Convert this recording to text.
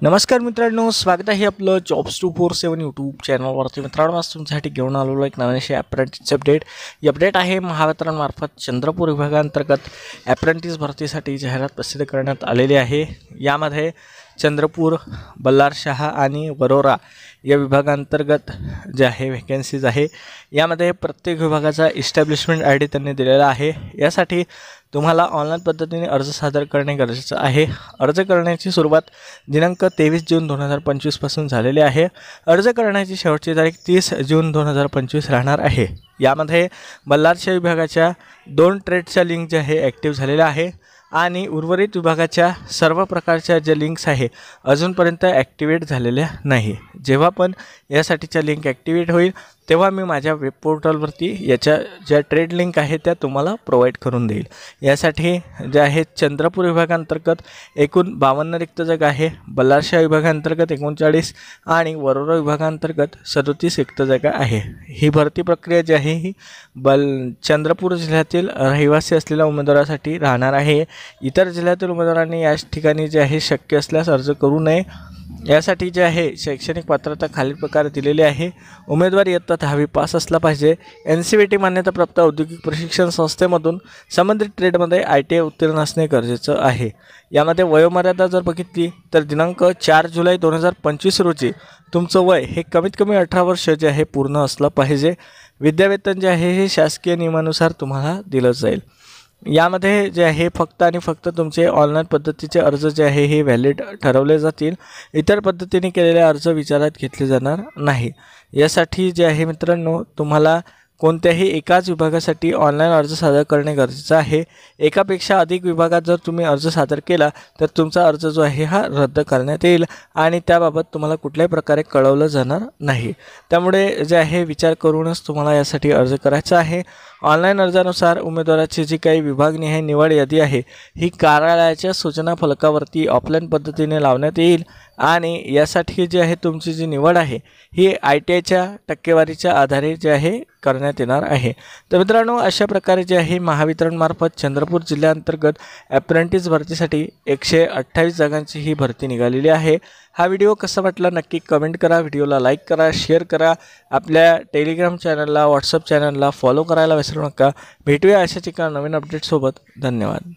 नमस्कार मित्रांनो, स्वागत आहे आपलं जॉब्स 247 यूट्यूब चॅनलवरती. मित्रांनो, आज तुमच्यासाठी घेऊन आलेलो एक नवीनशी ॲप्रेंटिस अपडेट. ही अपडेट आहे महावितरणमार्फत चंद्रपूर विभागांतर्गत ॲप्रेंटिस भरतीसाठी जाहिरात प्रसिद्ध करण्यात आलेली आहे. यामध्ये चंद्रपूर, बल्लारशाह आणि वरोरा या विभागांतर्गत जे आहे व्हॅकन्सीज आहे. यामध्ये प्रत्येक विभागाचा इस्टॅब्लिशमेंट ID त्यांनी दिलेला आहे. यासाठी तुम्हाला ऑनलाईन पद्धतीने अर्ज सादर करणे गरजेचं आहे. अर्ज करण्याची सुरुवात दिनांक 23 जून 2025 पासून झालेली आहे. अर्ज करण्याची शेवटची तारीख 30 जून 2025 राहणार आहे. यामध्ये बल्लारशाह विभागाच्या 2 ट्रेडच्या लिंक जे आहे ॲक्टिव्ह झालेल्या आहे आणि उर्वरित विभागाच्या सर्व प्रकारच्या ज्या लिंक्स आहे अजूनपर्यंत ॲक्टिवेट झालेल्या नाही. जेव्हा पण यासाठीच्या लिंक ॲक्टिवेट होईल तेव्हा मी माझ्या वेब पोर्टलवरती याच्या ज्या ट्रेड लिंक आहे त्या तुम्हाला प्रोव्हाइड करून देईल. यासाठी जे आहे चंद्रपूर विभागांतर्गत एकूण 52 रिक्त जागा आहे, बल्लारशाह विभागांतर्गत 39 आणि वरोरा विभागांतर्गत 37 रिक्त जागा आहे. ही भरती प्रक्रिया जी आहे ही चंद्रपूर जिल्ह्यातील रहिवासी असलेल्या उमेदवारासाठी राहणार आहे. इतर जिल्ह्यातील उमेदवारांनी या ठिकाणी जे आहे शक्य असल्यास अर्ज करू नये. यासाठी जे आहे शैक्षणिक पात्रता खालील प्रकारे दिलेली आहे. उमेदवार इयत्ता 10वी पास असला पाहिजे. NCVT मान्यताप्राप्त औद्योगिक प्रशिक्षण संस्थेमधून संबंधित ट्रेडमध्ये ITI उत्तीर्ण असणे गरजेचं आहे. यामध्ये वयोमर्यादा जर बघितली तर दिनांक 4 जुलै 2025 रोजी तुमचं वय हे कमीत कमी 18 वर्ष जे आहे पूर्ण असलं पाहिजे. विद्यावेतन जे आहे हे शासकीय नियमानुसार तुम्हाला दिलं जाईल. यामध्ये जे आहे फक्त आणि फक्त तुमचे ऑनलाईन पद्धतीचे अर्ज जे आहे हे व्हॅलिड ठरवले जातील. इतर पद्धतीने केलेले अर्ज विचारात घेतले जाणार नाही. यासाठी जे आहे मित्रांनो तुम्हाला कोणत्याही एकाच विभागासाठी ऑनलाईन अर्ज सादर करणे गरजेचं आहे. एकापेक्षा अधिक विभागात जर तुम्ही अर्ज सादर केला तर तुमचा अर्ज जो आहे हा रद्द करण्यात येईल आणि त्याबाबत तुम्हाला कुठल्याही प्रकारे कळवलं जाणार नाही. त्यामुळे जे आहे विचार करूनच तुम्हाला यासाठी अर्ज करायचा आहे. ऑनलाईन अर्जानुसार उमेदवाराची जी काही विभागनिहाय निवड यादी आहे ही कार्यालयाच्या सूचना फलकावरती ऑफलाईन पद्धतीने लावण्यात येईल आणि यासाठी जी आहे तुमची जी निवड आहे ही ITIच्या टक्केवारीच्या आधारे जे आहे करण्यात येणार आहे. तर मित्रांनो, अशा प्रकारे जे आहे महावितरणमार्फत चंद्रपूर जिल्ह्याअंतर्गत ॲप्रेंटिस भरतीसाठी 128 जागांची ही भरती निघालेली आहे. हा व्हिडिओ कसा वाटला नक्की कमेंट करा. व्हिडिओला लाईक करा, शेअर करा. आपल्या टेलिग्राम चॅनलला, व्हॉट्सअप चॅनलला फॉलो करायला विसरू नका. भेटूया अशाच एका नवीन अपडेटसोबत. धन्यवाद.